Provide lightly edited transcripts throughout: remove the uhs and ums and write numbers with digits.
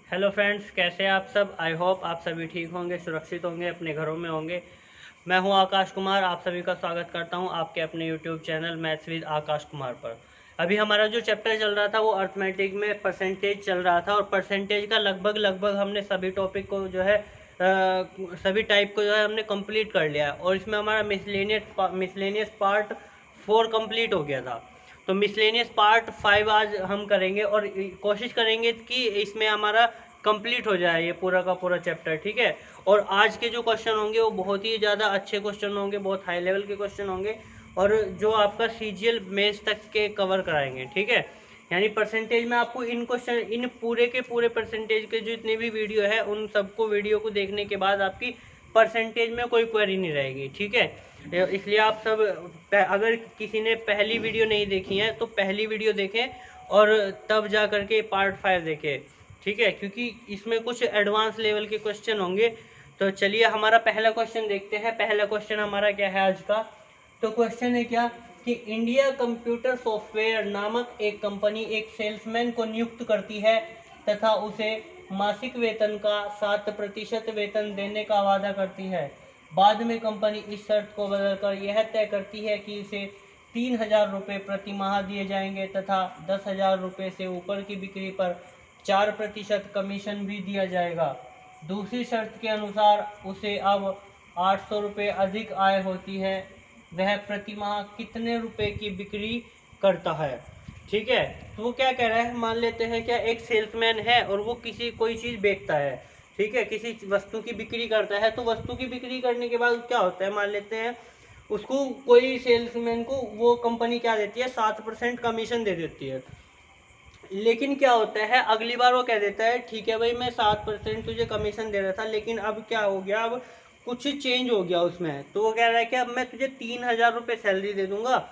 Hello friends, कैसे हैं आप सब। आई होप आप सभी ठीक होंगे, सुरक्षित होंगे, अपने घरों में होंगे। मैं हूं आकाश कुमार, आप सभी का स्वागत करता हूं आपके अपने YouTube channel maths with Akash Kumar पर। अभी हमारा जो चैप्टर चल रहा था वो अर्थमेटिक में परसेंटेज चल रहा था, और परसेंटेज का लगभग हमने सभी टॉपिक को जो है सभी टाइप को जो है हमने कंप्लीट कर लिया है। और इसमें हमारा मिसलेनियस पार्ट 4 कंप्लीट हो गया था। तो मिसलेनियस पार्ट 5 आज हम करेंगे, और कोशिश करेंगे कि इसमें हमारा कंप्लीट हो जाए ये पूरा का पूरा चैप्टर, ठीक है। और आज के जो क्वेश्चन होंगे वो बहुत ही ज़्यादा अच्छे क्वेश्चन होंगे, बहुत हाई लेवल के क्वेश्चन होंगे, और जो आपका सीजीएल मेंस तक के कवर कराएंगे, ठीक है। यानी परसेंटेज में आपको इन पूरे के पूरे परसेंटेज के जितने भी वीडियो है उन सबको वीडियो को देखने के बाद आपकी परसेंटेज में कोई क्वेरी नहीं रहेगी, ठीक है। इसलिए आप सब अगर किसी ने पहली वीडियो नहीं देखी है तो पहली वीडियो देखें, और तब जा करके पार्ट 5 देखें, ठीक है, क्योंकि इसमें कुछ एडवांस लेवल के क्वेश्चन होंगे। तो चलिए हमारा पहला क्वेश्चन देखते हैं। पहला क्वेश्चन हमारा क्या है आज का। तो क्वेश्चन है क्या कि इंडिया कंप्यूटर सॉफ्टवेयर नामक एक कंपनी एक सेल्समैन को नियुक्त करती है तथा उसे मासिक वेतन का 7% वेतन देने का वादा करती है। बाद में कंपनी इस शर्त को बदलकर यह तय करती है कि इसे 3,000 रुपये प्रति माह दिए जाएंगे तथा 10,000 रुपये से ऊपर की बिक्री पर 4% कमीशन भी दिया जाएगा। दूसरी शर्त के अनुसार उसे अब 800 रुपये अधिक आय होती है। वह प्रति माह कितने रुपए की बिक्री करता है, ठीक है। तो वो क्या कह रहा है, मान लेते हैं क्या एक सेल्समैन है और वो कोई चीज़ बेचता है, ठीक है, किसी वस्तु की बिक्री करता है। तो वस्तु की बिक्री करने के बाद क्या होता है, मान लेते हैं उसको कोई सेल्समैन को वो कंपनी क्या देती है, 7% कमीशन दे देती है। लेकिन क्या होता है, अगली बार वो कह देता है ठीक है भाई मैं 7% तुझे कमीशन दे रहा था, लेकिन अब क्या हो गया, अब कुछ चेंज हो गया उसमें। तो वो कह रहा है कि अब मैं तुझे 3,000 रुपये सैलरी दे दूंगा,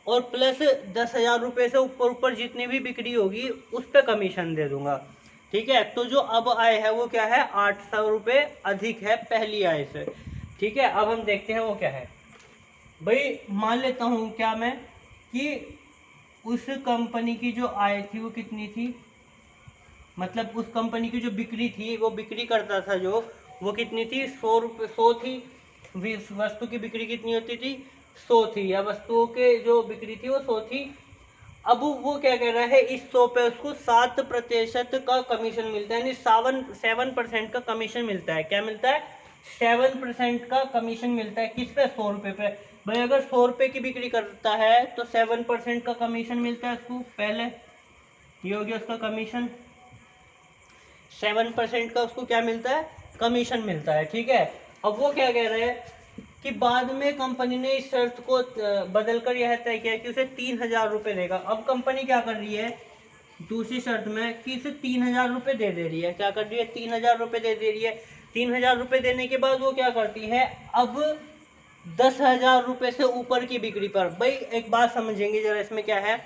और प्लस 10,000 रुपये से ऊपर जितनी भी बिक्री होगी उस पर कमीशन दे दूंगा, ठीक है। तो जो अब आय है वो क्या है, 800 रुपये अधिक है पहली आय से, ठीक है। अब हम देखते हैं वो क्या है। भाई मान लेता हूँ क्या मैं कि उस कंपनी की जो आय थी वो कितनी थी, मतलब उस कंपनी की जो बिक्री थी, वो बिक्री करता था जो, वो कितनी थी, 100 थी। वस्तु की बिक्री कितनी होती थी, 100 थी, या वस्तुओं के जो बिक्री थी वो 100 थी। अब वो क्या कह रहा है, इस 100 पे उसको 7% का कमीशन मिलता है, यानी 7% का कमीशन मिलता है। क्या मिलता है, 7% का कमीशन मिलता है। किस पे, 100 रुपये पे। भाई अगर 100 रुपये की बिक्री करता है तो 7% का कमीशन मिलता है उसको। पहले ये हो गया उसका कमीशन, 7% का उसको क्या मिलता है, कमीशन मिलता है, ठीक है। अब वो क्या कह रहे हैं कि बाद में कंपनी ने इस शर्त को बदलकर यह तय किया कि उसे 3,000 रुपये देगा। अब कंपनी क्या कर रही है दूसरी शर्त में कि इसे 3,000 रुपये दे रही है। क्या कर रही है, 3,000 रुपये दे रही है। 3,000 रुपये देने के बाद वो क्या करती है, अब 10,000 रुपये से ऊपर की बिक्री पर। भाई एक बात समझेंगे जरा, इसमें क्या है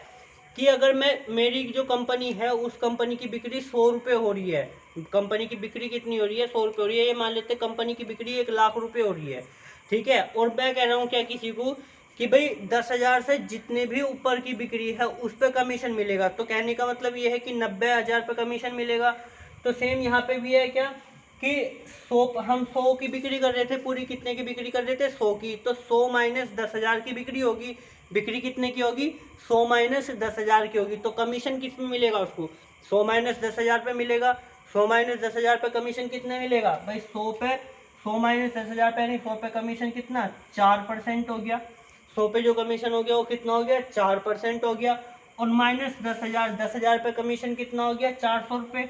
कि अगर मेरी जो कंपनी है उस कंपनी की बिक्री 100 रुपये हो रही है, कंपनी की बिक्री कितनी हो रही है, 100 रुपये हो रही है। ये मान लेते कंपनी की बिक्री 1,00,000 रुपये हो रही है, ठीक है। और मैं कह रहा हूँ क्या किसी को कि भाई 10,000 से जितने भी ऊपर की बिक्री है उस पर कमीशन मिलेगा। तो कहने का मतलब ये है कि 90,000 पे कमीशन मिलेगा। तो सेम यहाँ पे भी है क्या कि 100, हम 100 की बिक्री कर रहे थे, पूरी कितने की बिक्री कर रहे थे, 100 की। तो 100 माइनस 10,000 की बिक्री होगी, बिक्री कितने की होगी, 100 माइनस 10,000 की होगी। तो कमीशन किस में मिलेगा उसको, 100 माइनस 10,000 पे मिलेगा। 100 माइनस 10,000 पे कमीशन कितने मिलेगा भाई, 100 पे 100 माइनस 10,000 पे, यानी 100 पे कमीशन कितना, 4% हो गया। 100 पे जो कमीशन हो गया वो कितना हो गया, 4% हो गया। और माइनस 10,000 पे कमीशन कितना हो गया, 400 रुपये।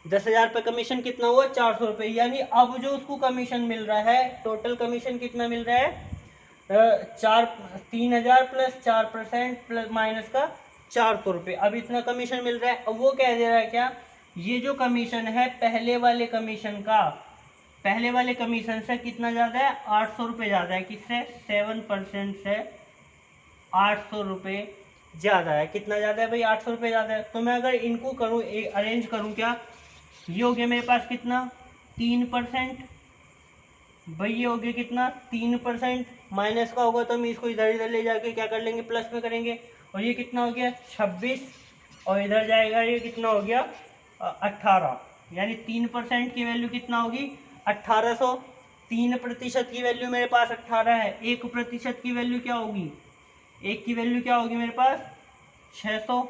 10,000 पे कमीशन कितना हुआ, 400 रुपये। यानी अब जो उसको कमीशन मिल रहा है, टोटल कमीशन कितना मिल रहा है, 3,000 प्लस 4% प्लस माइनस का 400 रुपये। अब इतना कमीशन मिल रहा है। अब वो कह दे रहा है क्या, ये जो कमीशन है पहले वाले कमीशन का, पहले वाले कमीशन से कितना ज़्यादा है, 800 रुपये ज़्यादा है। किससे, 7% से 800 रुपये ज़्यादा है। कितना ज़्यादा है भाई, 800 रुपये ज़्यादा है। तो मैं अगर इनको करूँ, अरेंज करूँ क्या, ये हो गया मेरे पास कितना, 3%। भाई ये हो गया कितना, 3%। माइनस का होगा तो हम इसको इधर इधर ले जाके क्या कर लेंगे, प्लस में करेंगे। और ये कितना हो गया, 26। और इधर जाएगा ये कितना हो गया, 18, यानी 3% की वैल्यू कितना होगी 1800। 3% की वैल्यू मेरे पास 18 है। 1% की वैल्यू क्या होगी, 1 की वैल्यू क्या होगी मेरे पास 600।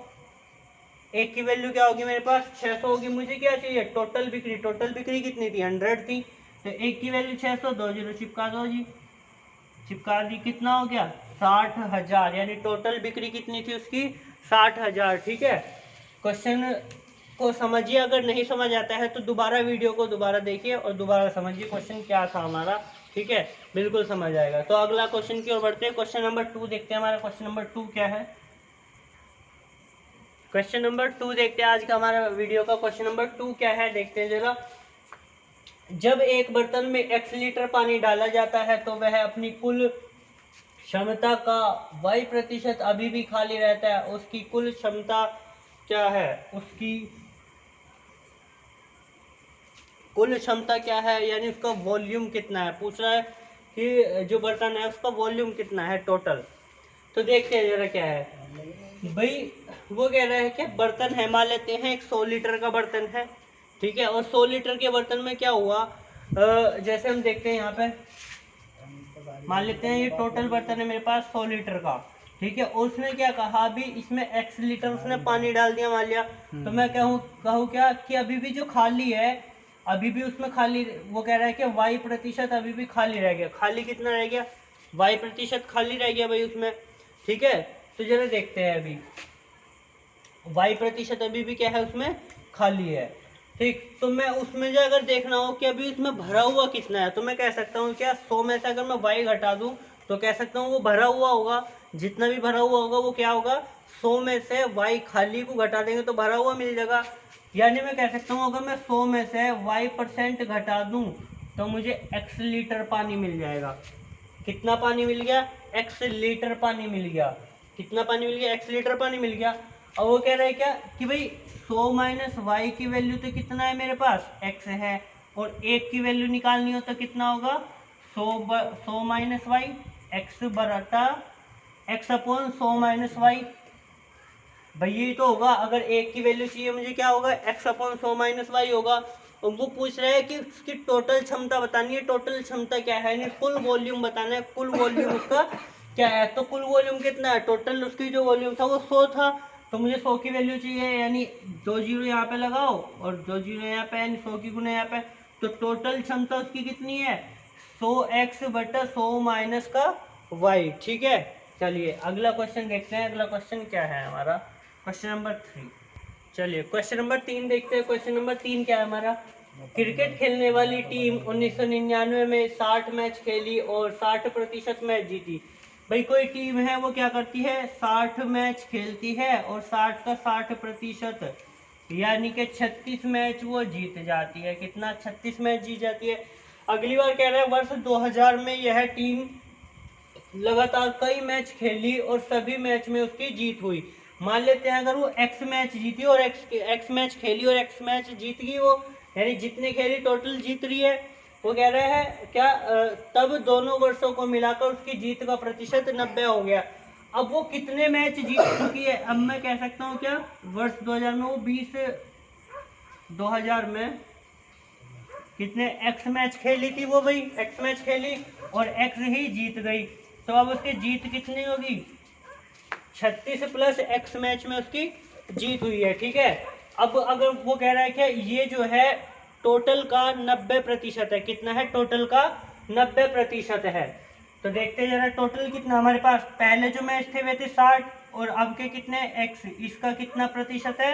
1 की वैल्यू क्या होगी मेरे पास 600 होगी। मुझे क्या चाहिए टोटल बिक्री। टोटल बिक्री कितनी थी 100 थी, तो 1 की वैल्यू 600, 2 जीरो चिपका दो जी, चिपका दी। कितना हो गया 60,000, यानी टोटल बिक्री कितनी थी उसकी 60,000। ठीक है, क्वेश्चन को समझिए। अगर नहीं समझ आता है तो दोबारा वीडियो को दोबारा देखिए और दोबारा समझिए क्वेश्चन क्या था हमारा। ठीक है, बिल्कुल समझ आएगा। तो अगला क्वेश्चन की ओर बढ़ते हैं। क्वेश्चन नंबर 2 देखते हैं। हमारा क्वेश्चन नंबर 2 क्या है। क्वेश्चन नंबर 2 देखते हैं आज का हमारा वीडियो का। क्वेश्चन नंबर 2 क्या है देखते हैं जरा। जब एक बर्तन में x लीटर पानी डाला जाता है तो वह अपनी कुल क्षमता का y% अभी भी खाली रहता है। उसकी कुल क्षमता क्या है, उसकी कुल क्षमता क्या है, यानी उसका वॉल्यूम कितना है। पूछ रहा है कि जो बर्तन है उसका वॉल्यूम कितना है टोटल। तो देखते हैं जरा क्या है भाई। वो कह रहा है कि बर्तन है, मान लेते हैं एक 100 लीटर का बर्तन है। ठीक है, और 100 लीटर के बर्तन में क्या हुआ, जैसे हम देखते हैं यहाँ पे मान लेते हैं ये टोटल बर्तन है मेरे पास 100 लीटर का। ठीक है, उसने क्या कहा अभी इसमें x लीटर उसने पानी डाल दिया मान लिया। तो मैं कहूँ क्या कि अभी भी जो खाली है, अभी भी उसमें खाली, वो कह रहा है कि y% अभी भी खाली रह गया। खाली कितना रह गया y% खाली रह गया भाई उसमें। ठीक है, तो जरा देखते हैं अभी y% अभी भी क्या है उसमें खाली है। ठीक, तो मैं उसमें जो अगर देखना हो कि अभी उसमें भरा हुआ कितना है, तो मैं कह सकता हूँ क्या 100 में से अगर मैं y घटा दूँ तो कह सकता हूँ वो भरा हुआ होगा। जितना भी भरा हुआ होगा वो क्या होगा 100 में से y खाली को घटा देंगे तो भरा हुआ मिल जाएगा। यानी मैं कह सकता हूँ अगर मैं 100 में से y% घटा दूँ तो मुझे x लीटर पानी मिल जाएगा। कितना पानी मिल गया x लीटर पानी मिल गया। कितना पानी मिल गया x लीटर पानी मिल गया। और वो कह रहा है क्या कि भाई 100 माइनस वाई की वैल्यू तो कितना है मेरे पास x है, और 1 की वैल्यू निकालनी हो तो कितना होगा 100 minus Y, x बराटा x upon 100 minus Y. भाई ये तो होगा, अगर 1 की वैल्यू चाहिए मुझे क्या होगा x अपॉन 100 माइनस वाई होगा। और वो पूछ रहा है कि उसकी टोटल क्षमता बतानी है। टोटल क्षमता क्या है, यानी कुल वॉल्यूम बताना है। कुल वॉल्यूम उसका क्या है, तो कुल वॉल्यूम कितना है, टोटल उसकी जो वॉल्यूम था वो 100 था, तो मुझे 100 की वैल्यू चाहिए। यानी 2 जीरो यहाँ पे लगाओ और 2 जीरो यहाँ पे, यानी 100 की गुना यहाँ पे। तो टोटल क्षमता उसकी कितनी है 100x बटा 100 माइनस का y। ठीक है, चलिए अगला क्वेश्चन देखते हैं। अगला क्वेश्चन क्या है हमारा, क्वेश्चन नंबर 3। चलिए क्वेश्चन नंबर 3 देखते हैं। क्वेश्चन नंबर 3 क्या है हमारा। क्रिकेट खेलने वाली टीम 1999 में 60 मैच खेली और 60% मैच जीती। भाई कोई टीम है वो क्या करती है 60 मैच खेलती है और 60 का 60%, यानी कि 36 मैच वो जीत जाती है। कितना 36 मैच जीत जाती है। अगली बार कह रहा है वर्ष 2000 में यह टीम लगातार कई मैच खेली और सभी मैच में उसकी जीत हुई। मान लेते हैं अगर वो x मैच जीती और x मैच खेली और x मैच जीत गई वो, यानी जितने खेली टोटल जीत रही है। वो कह रहा है क्या तब दोनों वर्षों को मिलाकर उसकी जीत का प्रतिशत 90 हो गया। अब वो कितने मैच जीत चुकी है, अब मैं कह सकता हूँ क्या वर्ष 2000 में वो 2000 में कितने x मैच खेली थी वो, भाई x मैच खेली और x ही जीत गई। तो अब उसकी जीत कितनी होगी 36 प्लस x मैच में उसकी जीत हुई है। ठीक है, अब अगर वो कह रहा है कि ये जो है टोटल का 90% है। कितना है टोटल का 90% है। तो देखते हैं जरा टोटल कितना हमारे पास। पहले जो मैच थे वे थे 60 और अब के कितने x, इसका कितना प्रतिशत है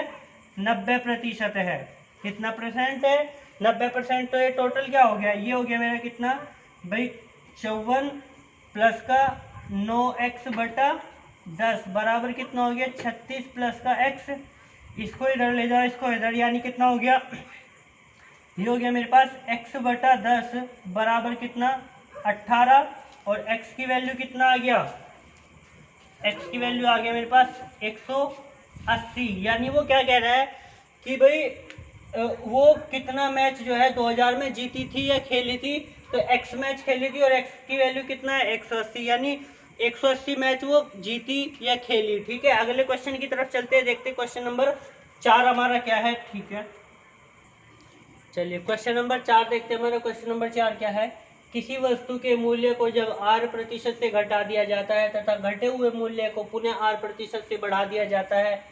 90% है। कितना परसेंट है 90%। तो ये टोटल क्या हो गया, ये हो गया मेरा कितना भाई 54 प्लस का 9x बटा 10 बराबर कितना हो गया 36 प्लस का x। इसको इधर ले जाओ, इसको इधर, यानी कितना हो गया ये हो गया मेरे पास x बटा 10 बराबर कितना 18, और x की वैल्यू कितना आ गया, x की वैल्यू आ गया मेरे पास 180। यानी वो क्या कह रहा है कि भाई वो कितना मैच जो है 2000 में जीती थी या खेली थी। तो x मैच खेली थी और x की वैल्यू कितना है 180, यानी 180 मैच वो जीती या खेली। ठीक है, अगले क्वेश्चन की तरफ चलते हैं, देखते हैं क्वेश्चन नंबर 4 हमारा क्या है। ठीक है, चलिए क्वेश्चन नंबर 4 देखते हैं। हमारा क्वेश्चन नंबर 4 क्या है, किसी वस्तु के मूल्य को जब R% से घटा दिया जाता है तथा घटे हुए मूल्य को पुनः R% से बढ़ा दिया जाता है,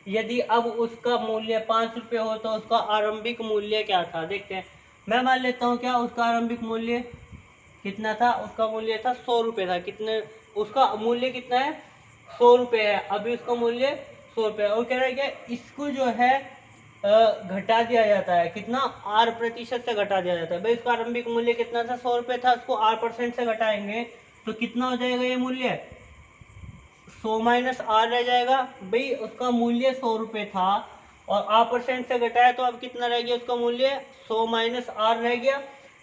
यदि अब उसका मूल्य 5 रुपये हो तो उसका आरंभिक मूल्य क्या था। देखते हैं। मैं मान लेता हूँ क्या उसका आरंभिक मूल्य कितना था, उसका मूल्य था 100 रुपये था। कितने, उसका मूल्य कितना है, 100 रुपये है। अभी उसका मूल्य 100 रुपये और कह रहा है क्या इसको जो है घटा दिया जाता है। कितना, R% से घटा दिया जाता है। भाई इसका आरंभिक मूल्य कितना था, 100 रुपये था, उसको R% से घटाएंगे तो कितना हो जाएगा ये मूल्य, 100 माइनस R रह जाएगा। भाई उसका मूल्य 100 रुपये था और R% से घटाया तो अब कितना रह गया उसका मूल्य, 100 माइनस R रह गया।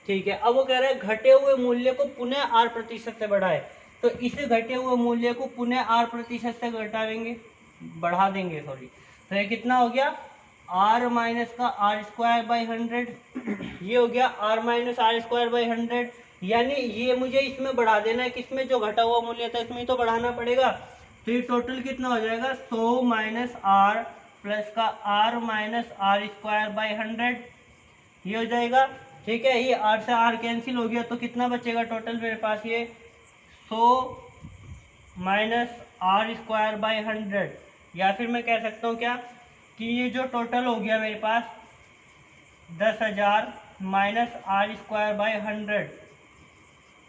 ठीक है, अब वो कह रहा है घटे हुए मूल्य को पुनः R% से बढ़ाए, तो इस घटे हुए मूल्य को पुनः R% से घटाएंगे, बढ़ा देंगे सॉरी, तो ये कितना हो गया, R माइनस का R²/100, ये हो गया R माइनस R²/100। यानी ये मुझे इसमें बढ़ा देना है, किसमें, जो घटा हुआ मूल्य था इसमें तो बढ़ाना पड़ेगा। तो ये टोटल कितना हो जाएगा, 100 माइनस R प्लस का R माइनस R²/100, ये हो जाएगा। ठीक है, ये R से R कैंसिल हो गया तो कितना बचेगा टोटल मेरे पास, ये 100 माइनस R²/100, या फिर मैं कह सकता हूँ क्या कि ये जो टोटल हो गया मेरे पास 10,000 माइनस R²/100।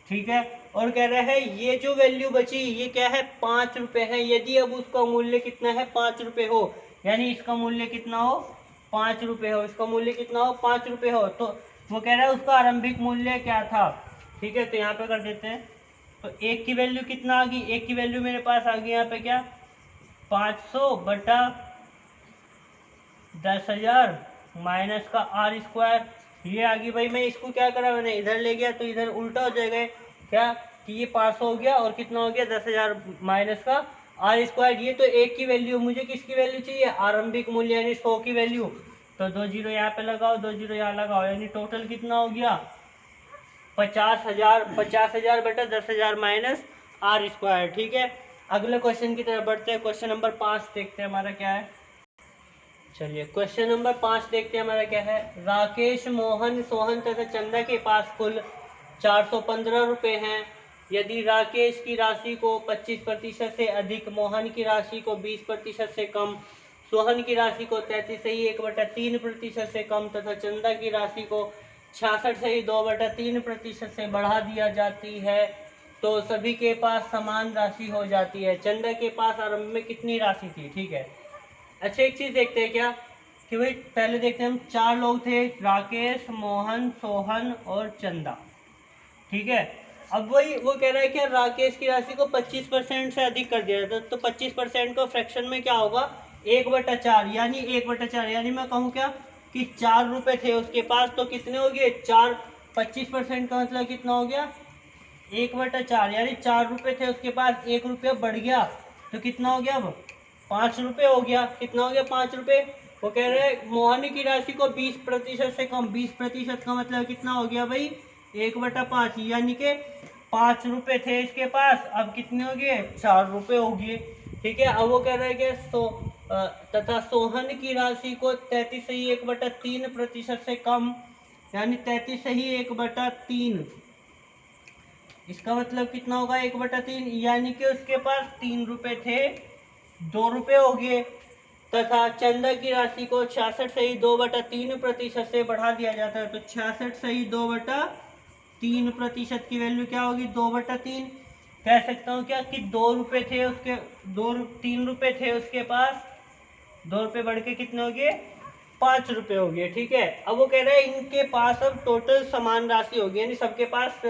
ठीक है, और कह रहा है ये जो वैल्यू बची ये क्या है, 5 रुपये है। यदि अब उसका मूल्य कितना है, 5 रुपये हो, यानी इसका मूल्य कितना हो, 5 रुपये हो, इसका मूल्य कितना हो, 5 रुपये हो, तो वो कह रहा है उसका आरंभिक मूल्य क्या था। ठीक है, तो यहाँ पे कर देते हैं। तो एक की वैल्यू कितना आ गई, एक की वैल्यू मेरे पास आ गई यहाँ पे क्या, 500 बटा 10,000 माइनस का R², ये आ गई। भाई मैं इसको क्या करा, मैंने इधर ले गया तो इधर उल्टा हो जाएगा क्या कि ये 500 हो गया और कितना हो गया 10,000 माइनस का R²। ये तो एक की वैल्यू, मुझे किसकी वैल्यू चाहिए, आरंभिक मूल्य यानी 100 की वैल्यू। तो 2 जीरो यहाँ पे लगाओ, 2 जीरो यहाँ लगाओ, यानी टोटल कितना हो गया 50,000, 50,000 बटा 10,000 माइनस R²। ठीक है, अगले क्वेश्चन की तरफ बढ़ते हैं। क्वेश्चन नंबर 5 देखते हैं हमारा क्या है। चलिए क्वेश्चन नंबर 5 देखते हैं हमारा क्या है। राकेश, मोहन, सोहन तथा चंदा के पास कुल 415 रुपये हैं। यदि राकेश की राशि को 25% से अधिक, मोहन की राशि को 20% से कम, सोहन की राशि को 33.1/3% से कम तथा चंदा की राशि को 66.2/3% से बढ़ा दिया जाती है, तो सभी के पास समान राशि हो जाती है। चंदा के पास आरंभ में कितनी राशि थी। ठीक है, अच्छा एक चीज़ देखते हैं क्या कि भाई पहले देखते हैं, हम 4 लोग थे, राकेश, मोहन, सोहन और चंदा। ठीक है, अब वही वो कह रहा है कि राकेश की राशि को 25% से अधिक कर दिया जाता, तो 25% को फ्रैक्शन में क्या होगा, 1/4, यानी 1/4, यानी मैं कहूँ क्या कि 4 रुपये थे उसके पास, तो कितने हो गए 4, 25% का मतलब कितना हो गया 1/4, यानी 4 रुपये थे उसके पास, 1 रुपया बढ़ गया तो कितना हो गया, अब 5 रुपये हो गया। कितना हो गया 5 रुपये। वो कह रहे हैं मोहन की राशि को 20% से कम, 20% का मतलब कितना हो गया भाई 1/5, यानी कि 5 रुपये थे इसके पास, अब कितने हो गए 4 रुपये हो गए। ठीक है, अब वो कह रहे हैं कि तथा सोहन की राशि को 33.1/3% से कम, यानी 33.1/3, इसका मतलब कितना होगा 1/3, यानी कि उसके पास 3 रुपये थे, 2 रुपये हो गए। तथा चंदा की राशि को 66.2/3% से बढ़ा दिया जाता है, तो 66.2/3% की वैल्यू क्या होगी 2/3। कह सकता हूँ क्या कि 2 रुपये थे उसके, 3 रुपये थे उसके पास, 2 रुपये बढ़ के कितने हो गए 5 रुपये हो गए। ठीक है, अब वो कह रहे हैं इनके पास अब टोटल समान राशि होगी, यानी सबके पास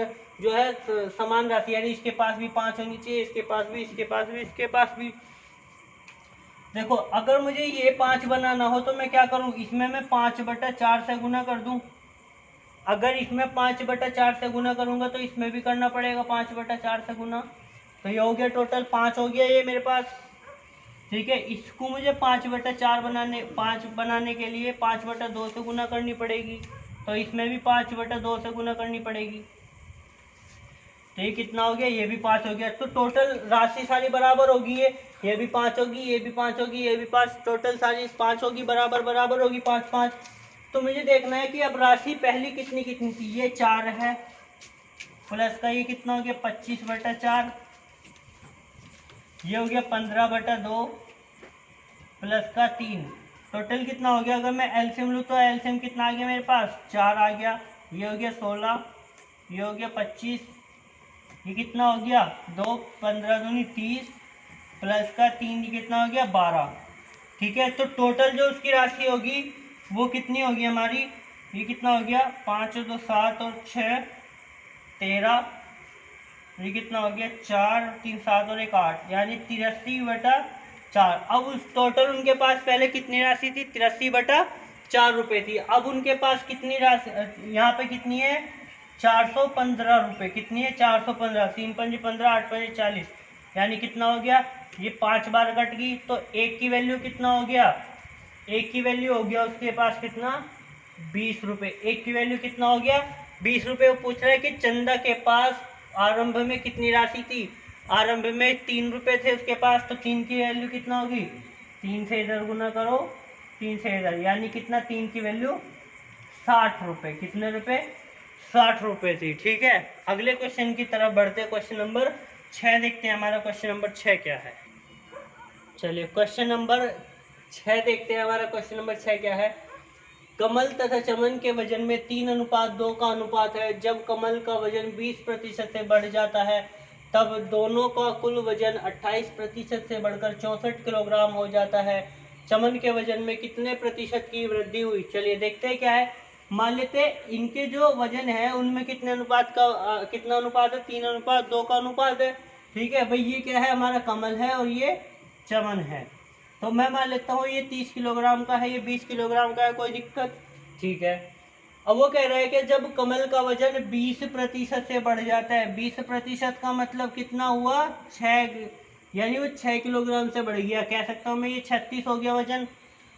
जो है समान राशि, यानी इसके पास भी 5 होनी चाहिए, इसके पास भी, इसके पास भी, इसके पास भी। देखो अगर मुझे ये 5 बनाना हो तो मैं क्या करूं, इसमें मैं 5/4 से गुना कर दूं। अगर इसमें 5/4 से गुना करूंगा तो इसमें भी करना पड़ेगा 5/4 से गुना, तो ये हो गया टोटल 5 हो गया ये मेरे पास। ठीक है, इसको मुझे 5/4 बनाने के लिए 5/2 से गुना करनी पड़ेगी, तो इसमें भी 5/2 से गुना करनी पड़ेगी। तो ये कितना हो गया, ये भी 5 हो गया। तो टोटल राशि सारी बराबर होगी, ये भी 5 होगी, ये भी 5 होगी, ये भी 5, टोटल सारी 5 होगी, बराबर बराबर होगी 5 5। तो मुझे देखना है कि अब राशि पहली कितनी कितनी थी, ये 4 है, प्लस का ये कितना हो गया 25/4, ये हो गया 15/2, प्लस का 3, टोटल कितना हो गया। अगर मैं एलसीएम लूँ तो एलसीएम कितना आ गया मेरे पास, 4 आ गया, ये हो गया 16, ये हो गया 25, ये कितना हो गया 2, 15 दूनी 30, प्लस का 3, ये कितना हो गया 12। ठीक है, तो टोटल जो उसकी राशि होगी वो कितनी होगी हमारी, ये कितना हो गया 5 और 2 7 और 6 13, ये कितना हो गया 4 3 7 और 1 8, यानी 83/4। अब उस टोटल उनके पास पहले कितनी राशि थी, 83/4 रुपये थी। अब उनके पास कितनी राशि यहाँ पे कितनी है, 415 रुपये। कितनी है 415, 3 पंजे 15, 8 पंजे 40, यानी कितना हो गया, ये 5 बार कट गई तो एक की वैल्यू कितना हो गया, एक की वैल्यू हो गया उसके पास कितना 20 रुपये। एक की वैल्यू कितना हो गया 20 रुपये। वो पूछ रहा है कि चंदा के पास आरंभ में कितनी राशि थी, आरंभ में 3 रुपये थे उसके पास, तो 3 की वैल्यू कितना होगी, 3 से इधर गुना करो, 3 से इधर, यानी कितना 3 की वैल्यू 60 रुपये। कितने रुपये, 60 रुपये थी। ठीक है, अगले क्वेश्चन की तरफ बढ़ते हैं। क्वेश्चन नंबर 6 देखते हैं, हमारा क्वेश्चन नंबर 6 क्या है। चलिए क्वेश्चन नंबर 6 देखते हैं, हमारा क्वेश्चन नंबर 6 क्या है। कमल तथा चमन के वजन में 3:2 का अनुपात है। जब कमल का वजन 20% से बढ़ जाता है तब दोनों का कुल वजन 28% से बढ़कर 64 किलोग्राम हो जाता है। चमन के वजन में कितने प्रतिशत की वृद्धि हुई। चलिए देखते हैं क्या है। मान लेते हैं इनके जो वजन है उनमें कितने अनुपात का कितना अनुपात है, 3:2 का अनुपात है। ठीक है भाई, ये क्या है हमारा कमल है और ये चमन है। तो मैं मान लेता हूँ ये 30 किलोग्राम का है, ये 20 किलोग्राम का है, कोई दिक्कत। ठीक है, अब वो कह रहा है कि जब कमल का वजन 20% से बढ़ जाता है, 20% का मतलब कितना हुआ 6, यानी वो 6 किलोग्राम से बढ़ गया। कह सकता हूँ मैं ये 36 हो गया वजन।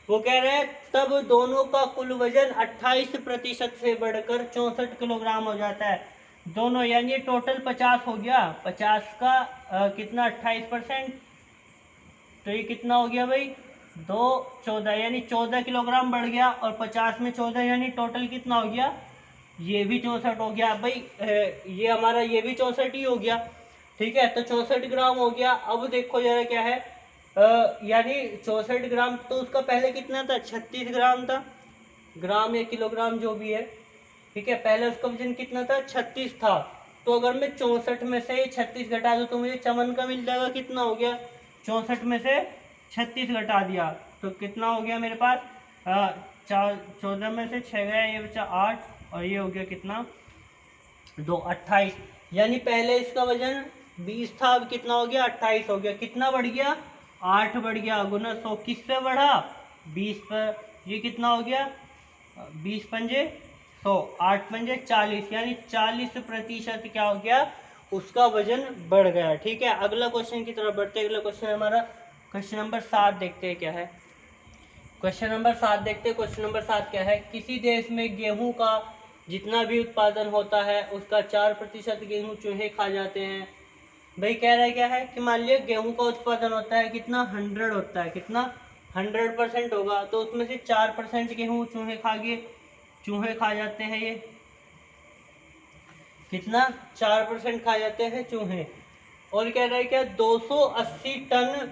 वो कह रहा है तब दोनों का कुल वजन 28% से बढ़कर 64 किलोग्राम हो जाता है। दोनों यानी टोटल 50 हो गया, 50 का कितना 28%, तो ये कितना हो गया भाई 2 14, यानी 14 किलोग्राम बढ़ गया, और 50 में 14 यानी टोटल कितना हो गया, ये भी 64 हो गया भाई। ये हमारा ये भी 64 ही हो गया। ठीक है, तो 64 ग्राम हो गया। अब देखो जरा क्या है, यानी 64 ग्राम, तो उसका पहले कितना था 36 ग्राम था, ग्राम या किलोग्राम जो भी है। ठीक है, पहले उसका वजन कितना था 36 था। तो अगर मैं 64 में से 36 घटा दूँ तो मुझे चमन का मिल जाएगा, कितना हो गया 64 में से 36 घटा दिया तो कितना हो गया मेरे पास 14 में से 6 गया, ये बचा 8, और ये हो गया कितना 2 28, यानी पहले इसका वजन 20 था, अब कितना हो गया 28 हो गया। कितना बढ़ गया 8 बढ़ गया, गुना 100 किस पे बढ़ा 20 पर, ये कितना हो गया 20 पंजे 100, 8 पंजे 40, यानी 40% क्या हो गया उसका वजन बढ़ गया। ठीक है, अगला क्वेश्चन की तरफ बढ़ते हैं। अगला क्वेश्चन हमारा क्वेश्चन नंबर 7 देखते हैं क्या है। क्वेश्चन नंबर 7 देखते हैं। क्वेश्चन नंबर 7 क्या है। किसी देश में गेहूं का जितना भी उत्पादन होता है उसका 4% गेहूं चूहे खा जाते हैं। भाई कह रहा है क्या है कि मान लिया गेहूं का उत्पादन होता है कितना 100 होता है, कितना 100% होगा, तो उसमें से 4% गेहूं चूहे खा जाते हैं। ये कितना 4% खा जाते हैं चूहे। और कह रहा है क्या 280 टन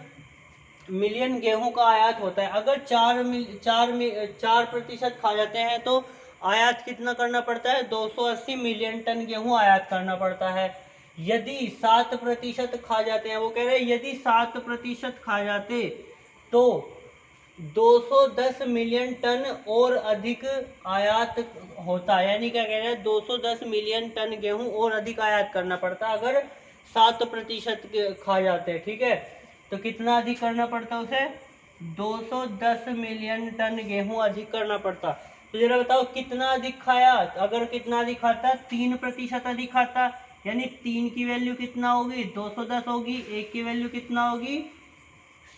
मिलियन गेहूं का आयात होता है। अगर 4% खा जाते हैं तो आयात कितना करना पड़ता है 280 मिलियन टन गेहूं आयात करना पड़ता है। यदि 7% खा जाते हैं, वो कह रहे हैं यदि 7% खा जाते तो 210 मिलियन टन और अधिक आयात होता है। यानी क्या कह रहे हैं 210 मिलियन टन गेहूं और अधिक आयात करना पड़ता अगर 7% खा जाते हैं। ठीक है, तो कितना अधिक करना पड़ता उसे 210 मिलियन टन गेहूं अधिक करना पड़ता। तो जरा बताओ कितना अधिक खाया, अगर कितना अधिक खाता 3% अधिक खाता, यानी 3 की वैल्यू कितना होगी 210 होगी, 1 की वैल्यू कितना होगी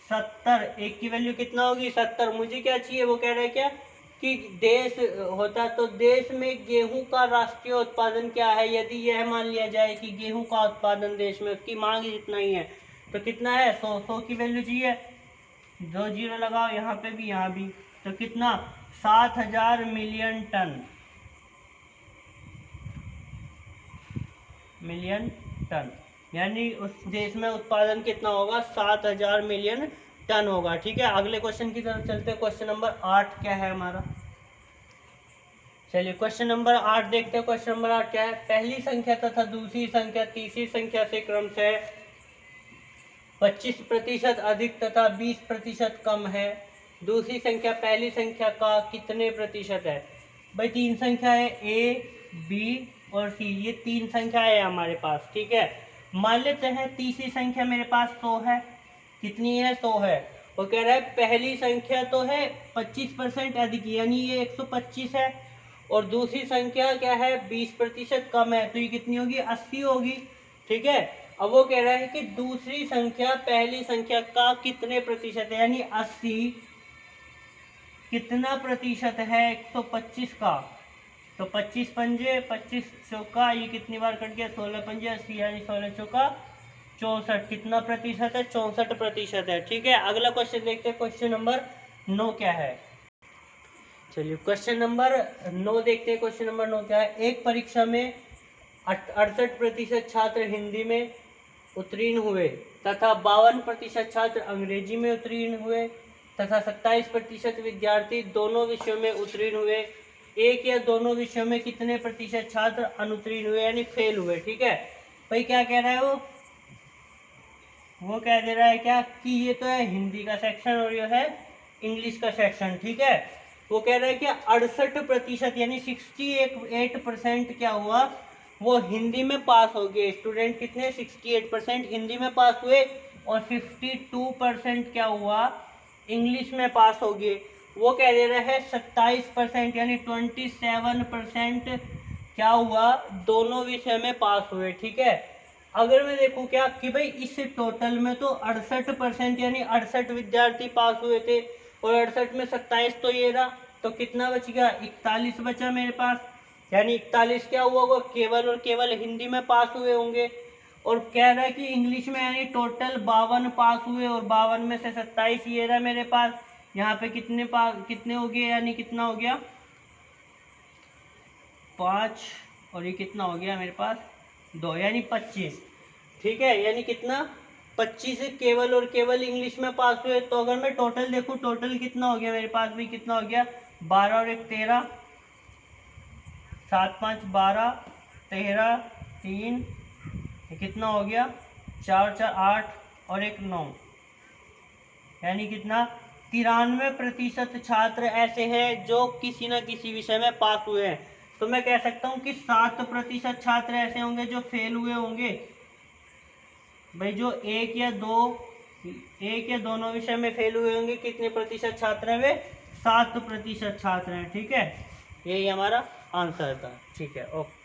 70, 1 की वैल्यू कितना होगी 70। मुझे क्या चाहिए, वो कह रहे हैं क्या कि देश होता तो देश में गेहूं का राष्ट्रीय उत्पादन क्या है। यदि यह मान लिया जाए कि गेहूं का उत्पादन देश में उसकी मांग जितना ही है तो कितना है 100 की वैल्यू चाहिए, 2 जीरो लगाओ यहाँ पे भी यहाँ भी, तो कितना 7,000 मिलियन टन, मिलियन टन, यानी उस देश में उत्पादन कितना होगा, 7,000 मिलियन टन होगा। ठीक है, अगले क्वेश्चन की तरफ चलते हैं। क्वेश्चन नंबर 8 क्या है हमारा, चलिए क्वेश्चन नंबर 8 देखते हैं। क्वेश्चन नंबर 8 क्या है, पहली संख्या तथा दूसरी संख्या तीसरी संख्या से क्रमशः 25% अधिक तथा 20% कम है। दूसरी संख्या पहली संख्या का कितने प्रतिशत है। भाई तीन संख्या है, ए बी और सी, ये तीन संख्या है हमारे पास। ठीक है, मान लेते हैं तीसरी संख्या मेरे पास 100 है। कितनी है, 100 है। वो कह रहा है पहली संख्या तो है 25% अधिक, यानी ये 125 है, और दूसरी संख्या क्या है, 20% कम है, तो ये कितनी होगी, 80 होगी। ठीक है, अब वो कह रहा है कि दूसरी संख्या पहली संख्या का कितने प्रतिशत है, यानी 80 कितना प्रतिशत है 125 का, तो 25 पंजे 25 चौका, ये कितनी बार कट गया, 16 पंजे 80, यानी 16 चौका 64, कितना प्रतिशत है, 64% है। ठीक है, अगला क्वेश्चन देखते हैं। क्वेश्चन नंबर 9 क्या है, चलिए क्वेश्चन नंबर 9 देखते हैं। क्वेश्चन नंबर 9 क्या है, एक परीक्षा में 68% छात्र हिंदी में उत्तीर्ण हुए तथा 52% छात्र अंग्रेजी में उत्तीर्ण हुए तथा 27% विद्यार्थी दोनों विषयों में उत्तीर्ण हुए। एक या दोनों विषयों में कितने प्रतिशत छात्र अनुत्तीर्ण हुए, यानी फेल हुए। ठीक है, भाई क्या कह रहा है वो कह दे रहा है क्या कि ये तो है हिंदी का सेक्शन और ये है इंग्लिश का सेक्शन। ठीक है, वो कह रहा है कि 68% यानी 68% क्या हुआ, वो हिंदी में पास हो गए। स्टूडेंट कितने, 68% हिंदी में पास हुए, और 52% क्या हुआ, इंग्लिश में पास हो गए। वो कह दे रहा है 27% यानी 27% क्या हुआ, दोनों विषय में पास हुए। ठीक है, अगर मैं देखूं क्या कि भाई इस टोटल में तो 68% यानी 68 विद्यार्थी पास हुए थे, और 68 में 27 तो ये रहा, तो कितना बच गया, 41 बचा मेरे पास, यानी 41 क्या हुआ होगा, केवल और केवल हिंदी में पास हुए होंगे। और कह रहा है कि इंग्लिश में यानी टोटल 52 पास हुए, और 52 में से 27 ये रहा मेरे पास। यहाँ पे कितने हो गए, यानी कितना हो गया 5, और ये कितना हो गया मेरे पास 2, यानी 25। ठीक है, यानी कितना 25 केवल और केवल इंग्लिश में पास हुए। तो अगर मैं टोटल देखूं, टोटल कितना हो गया मेरे पास भी, कितना हो गया 12 और 1 13, 7 5 12, 13 3, कितना हो गया 4 4 8 और 1 9, यानी कितना 93% छात्र ऐसे हैं जो किसी न किसी विषय में पास हुए हैं। तो मैं कह सकता हूं कि 7% छात्र ऐसे होंगे जो फेल हुए होंगे। भाई जो एक या दोनों विषय में फेल हुए होंगे, कितने प्रतिशत छात्र हैं वे, 7% छात्र हैं। ठीक है, यही हमारा आंसर था। ठीक है, ओके।